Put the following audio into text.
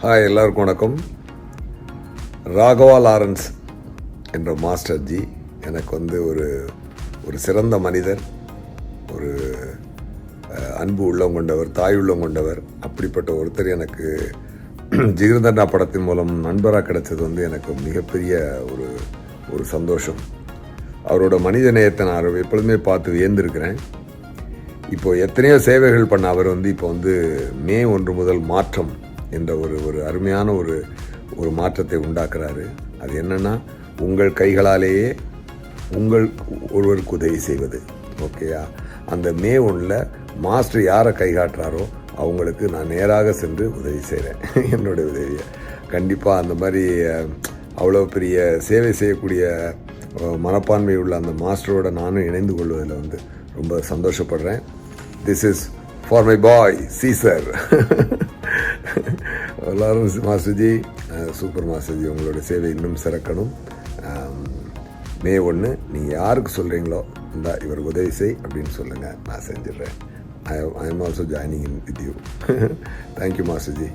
Hi, எல்லாருக்கும் வணக்கம். Raghava Lawrence என்ற மாஸ்டர் ஜி எனக்கு ஒரு சிறந்த மனிதர், ஒரு அன்பு உள்ளம் கொண்டவர், தாய் உள்ளம் கொண்டவர். அப்படிப்பட்ட ஒருத்தர் எனக்கு ஜிகிர்தண்டா படத்தின் மூலம் நண்பராக கிடைச்சது எனக்கு மிகப்பெரிய ஒரு சந்தோஷம். அவரோட மனித நேயத்தை நான் எப்பொழுதுமே பார்த்து வியந்திருக்கிறேன். இப்போது எத்தனையோ சேவைகள் பண்ண அவர் இப்போ மே 1 முதல் மாற்றம் என்ற ஒரு அருமையான ஒரு மாற்றத்தை உண்டாக்குறாரு. அது என்னென்னா, உங்கள் கைகளாலேயே உங்கள் ஒருவருக்கு உதவி செய்வது. ஓகேயா? அந்த மே 1 மாஸ்டர் யாரை கை காட்டுறாரோ அவங்களுக்கு நான் நேராக சென்று உதவி செய்கிறேன். என்னுடைய உதவியை கண்டிப்பாக அந்த மாதிரி அவ்வளோ பெரிய சேவை செய்யக்கூடிய மனப்பான்மை உள்ள அந்த மாஸ்டரோட நானும் இணைந்து கொள்வதில் ரொம்ப சந்தோஷப்படுறேன். This is for my boy Caesar. எல்லாரும் மாஸ்டர்ஜி, சூப்பர் மாஸ்டர்ஜி, உங்களோட சேவை இன்னும் சிறக்கணும். மே 1 நீங்கள் யாருக்கு சொல்கிறீங்களோ இந்த இவர் உதவி செய் அப்படின்னு சொல்லுங்கள், நான் செஞ்சிடுறேன். I am also joining in with you. Thank you மாஸ்டர்ஜி.